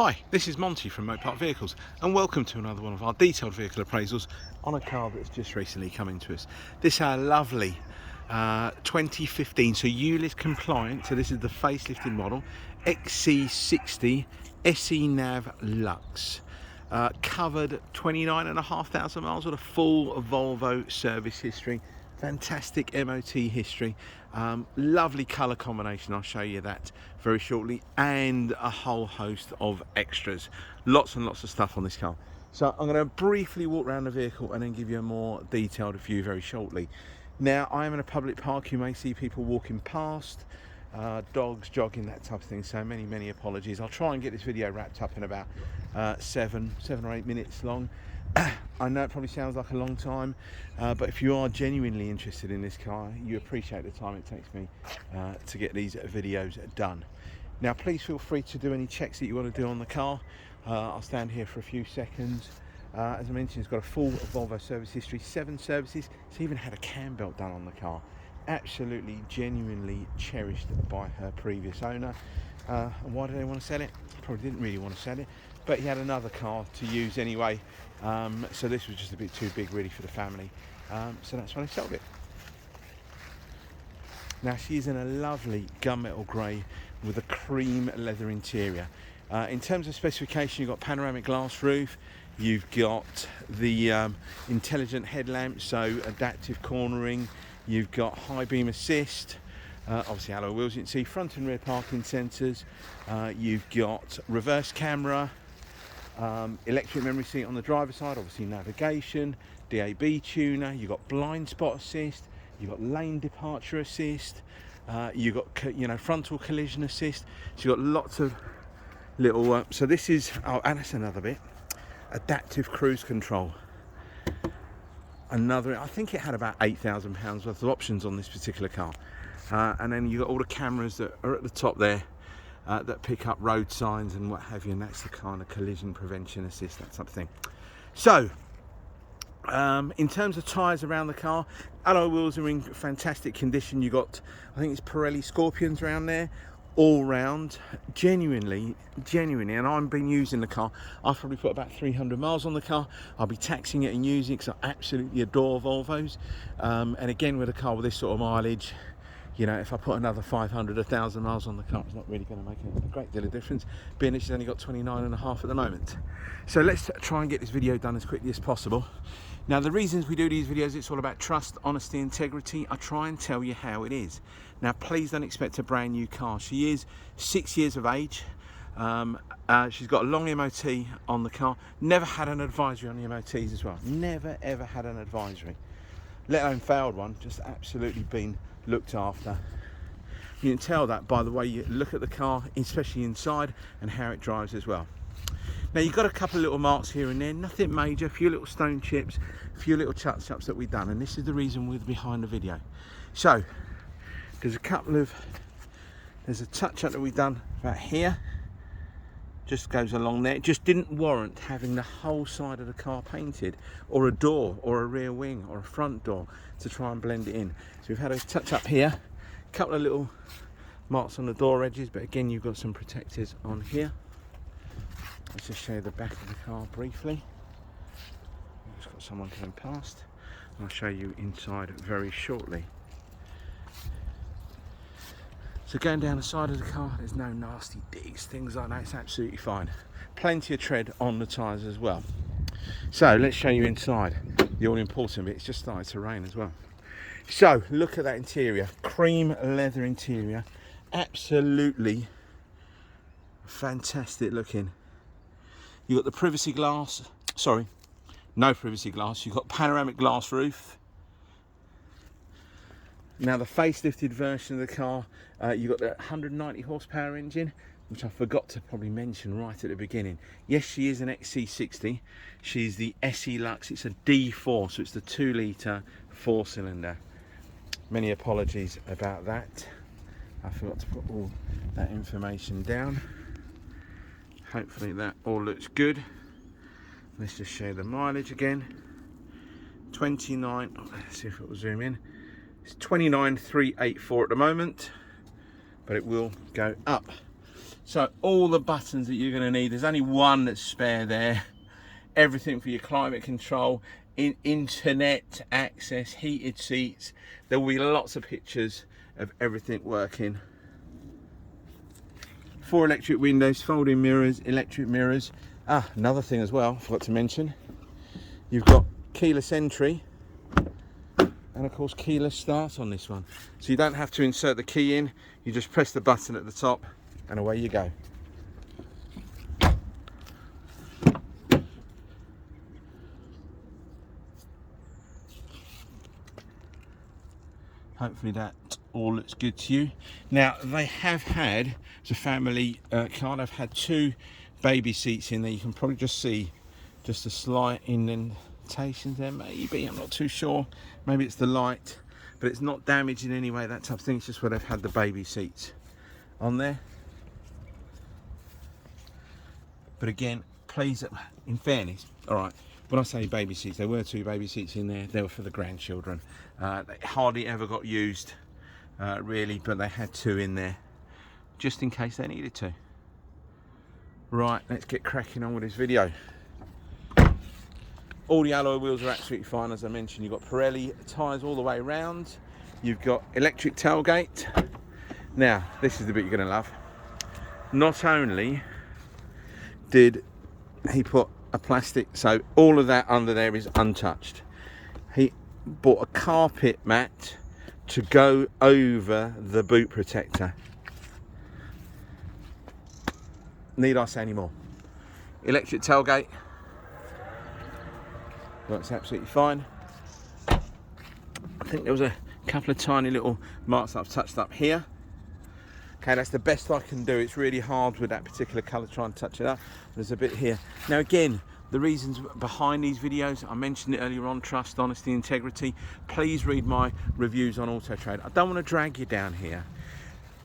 Hi, this is Monty from Mopar Vehicles and welcome to another one of our detailed vehicle appraisals on a car that's just recently come into us. This is our lovely 2015, so ULIS compliant, so this is the facelifted model, XC60 SE Nav Lux. Covered 29,500 miles with a full Volvo service history, fantastic MOT history, lovely colour combination, I'll show you that very shortly, and a whole host of extras. Lots and lots of stuff on this car. So I'm going to briefly walk around the vehicle and then give you a more detailed view very shortly. Now, I am in a public park. You may see people walking past, dogs jogging, that type of thing, so many apologies. I'll try and get this video wrapped up in about 7 or 8 minutes long. I know it probably sounds like a long time, but if you are genuinely interested in this car, you appreciate the time it takes me to get these videos done. Now, please feel free to do any checks that you want to do on the car. I'll stand here for a few seconds. As I mentioned, it's got a full Volvo service history, 7 services. It's even had a cam belt done on the car. Absolutely, genuinely cherished by her previous owner. And why did they want to sell it? Probably didn't really want to sell it, but he had another car to use anyway. So this was just a bit too big really for the family. So that's why they sold it. Now, she is in a lovely gunmetal grey with a cream leather interior. In terms of specification, you've got panoramic glass roof, you've got the intelligent headlamps, so adaptive cornering, you've got high beam assist, obviously alloy wheels, you can see front and rear parking sensors, you've got reverse camera, electric memory seat on the driver's side, obviously navigation, DAB tuner, you've got blind spot assist, you've got lane departure assist, you've got frontal collision assist, so you've got lots of little so this is, oh, and that's another bit, adaptive cruise control. Another, I think it had about £8,000 worth of options on this particular car, and then you've got all the cameras that are at the top there that pick up road signs and what have you, and that's the kind of collision prevention assist, that type of thing. So in terms of tyres around the car, alloy wheels are in fantastic condition. You got, I think it's Pirelli Scorpions around there, all round, genuinely, and I've been using the car. I've probably put about 300 miles on the car. I'll be taxing it and using it because I absolutely adore Volvos. And again, with a car with this sort of mileage, you know, if I put another 500, 1,000 miles on the car, it's not really going to make a great deal of difference, being that she's only got 29.5 at the moment. So let's try and get this video done as quickly as possible. Now, the reasons we do these videos, it's all about trust, honesty, integrity. I try and tell you how it is. Now, please don't expect a brand new car. She is 6 years of age. She's got a long MOT on the car. Never had an advisory on the MOTs as well. Never, ever had an advisory. Let alone failed one, just absolutely been looked after. You can tell that by the way you look at the car, especially inside, and how it drives as well. Now, you've got a couple of little marks here and there, nothing major, a few little stone chips, a few little touch-ups that we've done, and this is the reason we're behind the video. So, there's a touch-up that we've done about here, just goes along there. It just didn't warrant having the whole side of the car painted, or a door, or a rear wing, or a front door to try and blend it in. So we've had a touch up here, a couple of little marks on the door edges, but again, you've got some protectors on here. Let's just show you the back of the car briefly. I've just got someone coming past. I'll show you inside very shortly. So going down the side of the car, there's no nasty digs, things like that, it's absolutely fine. Plenty of tread on the tyres as well. So let's show you inside. The all important bit, it's just started to rain as well. So look at that interior, cream leather interior, absolutely fantastic looking. You've got the privacy glass, sorry, no privacy glass, you've got panoramic glass roof. Now, the facelifted version of the car, you've got the 190 horsepower engine, which I forgot to probably mention right at the beginning. Yes, she is an XC60. She's the SE Lux. It's a D4, so it's the 2 litre 4-cylinder. Many apologies about that. I forgot to put all that information down. Hopefully that all looks good. Let's just show the mileage again. 29, let's see if it will zoom in. It's 29,384 at the moment, but it will go up. So all the buttons that you're going to need, there's only one that's spare there. Everything for your climate control, internet access, heated seats. There will be lots of pictures of everything working. 4 electric windows, folding mirrors, electric mirrors. Another thing as well, forgot to mention, you've got keyless entry and of course keyless start on this one. So you don't have to insert the key in, you just press the button at the top and away you go. Hopefully that all looks good to you. Now they have had, as a family car, they've had 2 baby seats in there. You can probably just see just a slight indentation there, maybe, I'm not too sure. Maybe it's the light, but it's not damaged in any way, that type of thing. It's just where they've had the baby seats on there. But again, please, in fairness, all right, when I say baby seats, there were 2 baby seats in there. They were for the grandchildren. They hardly ever got used, really, but they had 2 in there, just in case they needed to. Right, let's get cracking on with this video. All the alloy wheels are absolutely fine, as I mentioned. You've got Pirelli tyres all the way around. You've got electric tailgate. Now, this is the bit you're going to love. Not only did he put a plastic, so all of that under there is untouched. He bought a carpet mat to go over the boot protector. Need I say any more? Electric tailgate works absolutely fine. I think there was a couple of tiny little marks that I've touched up here. Okay, that's the best I can do. It's really hard with that particular colour to try and touch it up. There's a bit here. Now again, the reasons behind these videos, I mentioned it earlier on, trust, honesty, integrity. Please read my reviews on Auto Trade. I don't want to drag you down here,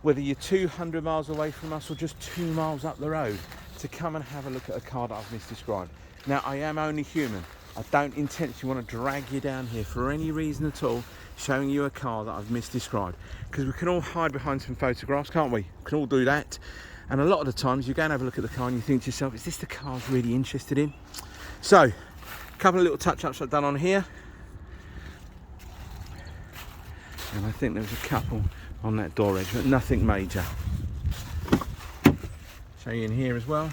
whether you're 200 miles away from us or just 2 miles up the road, to come and have a look at a car that I've misdescribed. Now, I am only human. I don't intentionally want to drag you down here for any reason at all, showing you a car that I've misdescribed. Because we can all hide behind some photographs, can't we? We can all do that. And a lot of the times you go and have a look at the car and you think to yourself, is this the car I was really interested in? So, a couple of little touch-ups I've done on here. And I think there was a couple on that door edge, but nothing major. Show you in here as well.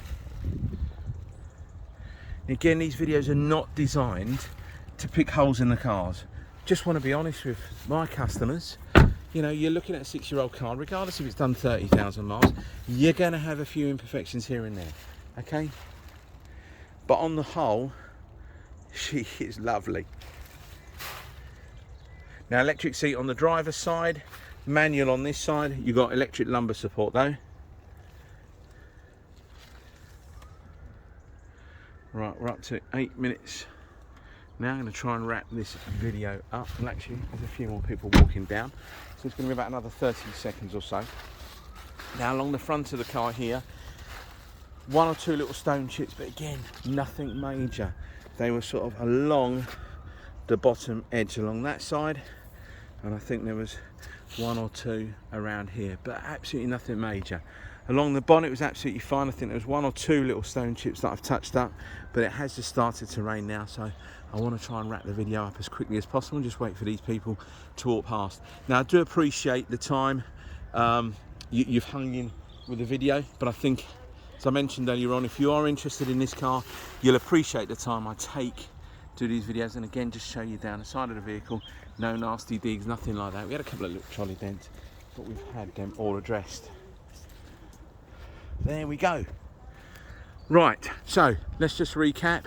Again, these videos are not designed to pick holes in the cars. Just want to be honest with my customers. You know, you're looking at a 6-year-old car, regardless if it's done 30,000 miles, you're going to have a few imperfections here and there, okay? But on the whole, she is lovely. Now, electric seat on the driver's side, manual on this side. You've got electric lumbar support though. Right, we're up to 8 minutes. Now I'm going to try and wrap this video up. And actually, there's a few more people walking down. So it's going to be about another 30 seconds or so. Now along the front of the car here, 1 or 2 little stone chips, but again, nothing major. They were sort of along the bottom edge along that side. And I think there was 1 or 2 around here, but absolutely nothing major. Along the bonnet was absolutely fine. I think there was 1 or 2 little stone chips that I've touched up, but it has just started to rain now, so I want to try and wrap the video up as quickly as possible and just wait for these people to walk past. Now, I do appreciate the time you've hung in with the video, but I think, as I mentioned earlier on, if you are interested in this car, you'll appreciate the time I take to do these videos, and again, just show you down the side of the vehicle. No nasty digs, nothing like that. We had a couple of little trolley dents, but we've had them all addressed. There we go. Right, so let's just recap.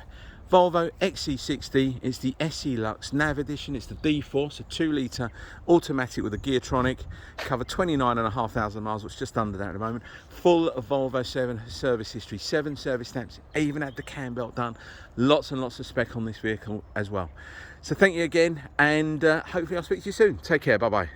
Volvo XC60, it's the SE Lux Nav Edition, it's the D-Force, a 2-litre automatic with a Geartronic, covered 29,500 miles, which is just under that at the moment. Full of Volvo 7 service history, 7 service stamps, even had the cam belt done. Lots and lots of spec on this vehicle as well. So thank you again, and hopefully I'll speak to you soon. Take care, bye-bye.